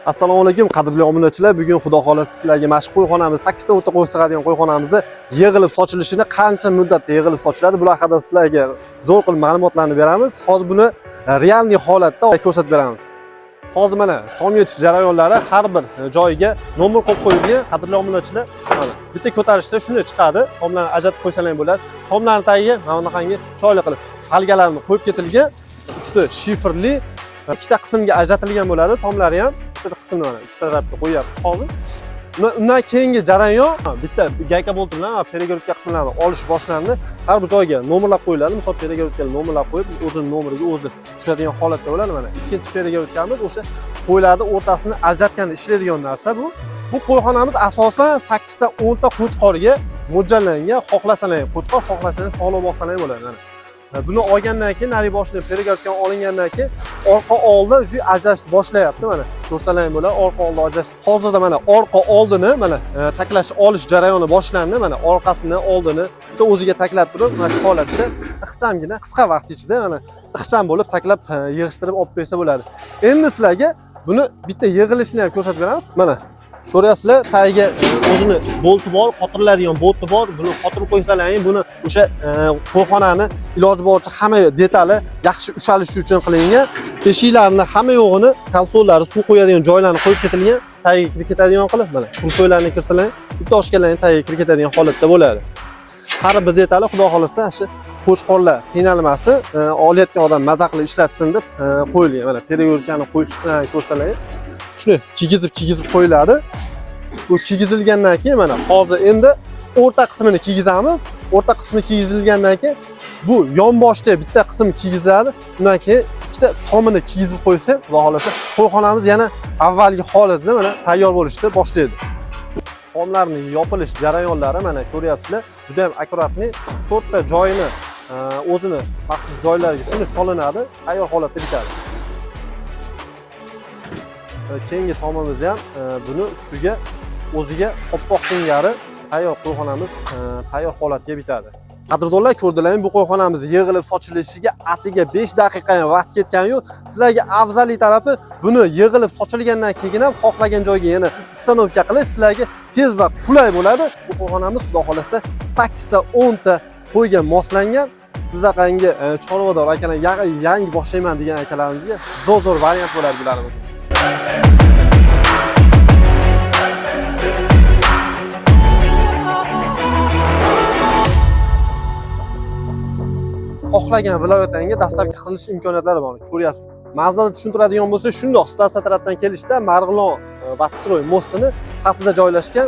Assalomu alaykum qadrli obunachilar. Bugun xudo xolasa sizlarga mashq qo'yxonamiz 8 ta o'ta qo'y sig'adigan qo'yxonamizni yig'ilib sochilishini, qancha muddatda yig'ilib sochiladi, bular haqida sizlarga zo'r qilib ma'lumotlarni beramiz. Hozir buni realniy holatda ko'rsatib beramiz. Hozir mana tom yetish jarayonlari har bir joyiga nomer qo'yib qo'yilgan. Qadrli obunachilar, mana bitta ko'tarishda shuni chiqadi. Tomlarni ajratib qo'ysalar bo'ladi. Tomlarning tagiga mana bunaqangi choyli qilib falgalarni qo'yib ketilgan. Usti shifrli ikkita qismga ajratilgan bo'ladi. Tomlari ham ikkita qismni mana ikkita tarafga qo'yapmiz hozir. Undan keyingi jarayon bitta gayka bolt bilan перегородка qismlarini olish boshlarini har bir joyga nomerlab qo'yiladi. Misol перегородкani nomerlab qo'yib, o'zining nomeriga o'zi tushadigan holatda bo'ladi. Mana ikkinchi перегородкamiz o'sha qo'ylarni o'rtasini ajratganda ishlaydigan narsa bu. Bu qo'yxonamiz asosan 8 ta 10 ta qo'chqorga mo'ljallangan. Xohlasangiz qo'chqor, xohlasangiz sog'lom boqsangiz bo'ladi. Buni olgandan keyin nari boshidan перегородка olingandan keyin orqa oldi ju ajrashni boshlayapti mana. Ko'rsalaring bo'ladi, orqa oldi ajrash. Hozirda mana orqa oldini mana taklash olish jarayoni boshlandi. Mana orqasini, oldini bitta o'ziga taklab turib, mana shu holatda ixchamgina qisqa vaqt ichida mana ixcham bo'lib taklab yig'ishtirib olib qo'ysa bo'ladi. Endi sizlarga buni bitta yig'ilishini ham ko'rsatib beramiz. Mana ko'ryapsizlar, tagiga o'zini bolti bor, qotiriladigan bolti bor. Buni qotirib qo'ysalaring, buni o'sha qo'yxonani iloji boricha hamma detali yaxshi ushalishi uchun qilingan. Teshiklarni hamma yo'g'ini, konsollari, suv qo'yadigan joylarni qo'yib ketilgan. Tagiga kirib ketadigan qilib, mana kursoylarni kirsalang, bitta oshganlarni tagiga kirib ketadigan holatda bo'ladi. Har bir detali xudo xolasa shu qo'chqorlar qiynalmasin, olayotgan odam maza qilib ishlatsin deb qo'yilgan. Mana перегородкani qo'yishni ko'rsalang. Shuni kiygizib qo'yiladi. Bu kiygizilgandan keyin mana hozir endi o'rta qismini kiygizamiz. O'rta qismi kiygizilgandan keyin bu yonboshda bitta qism kiygiziladi. Undan keyin ikkita tomini kiygizib qo'ysak, xudo xolasa qo'yxonamiz yana avvalgi holatida mana tayyor bo'lishni boshlaydi. Tomlarning yopilish jarayonlari mana ko'ryapsizlar, juda ham akkuratni 4 ta joyini o'zini maxsus joylariga shuni solinadi, tayyor holatda bitadi. Keyingi tomimizda ham buni ustiga o'ziga qopqoq singari tayyor qo'yxonamiz tayyor holatga bitadi. Qadrdonlar, ko'rdilaring, bu qo'yxonamiz yig'ilib sochilishiga atiga 5 daqiqa ham vaqt ketgani yo'q. Sizlarga afzalli tarafi buni yig'ilib sochilgandan keyin ham xohlagan joyga yana ustanovka qilish sizlarga tez va qulay bo'ladi. Bu qo'yxonamiz xudo xolasa 8 ta 10 ta qo'yga moslangan. Sizlarga chorvador akalar, yangi boshlayman degan akalarimizga zo'r variant bo'ladi bularimiz. Xohlagan viloyatlarga dastavka qilish imkoniyatlari bor. Ko'ryapsiz. Mazmunni tushuntiradigan bo'lsa, shundoq Stasa tarafdan kelishda Marg'ilon Vatsroy mostini pastida joylashgan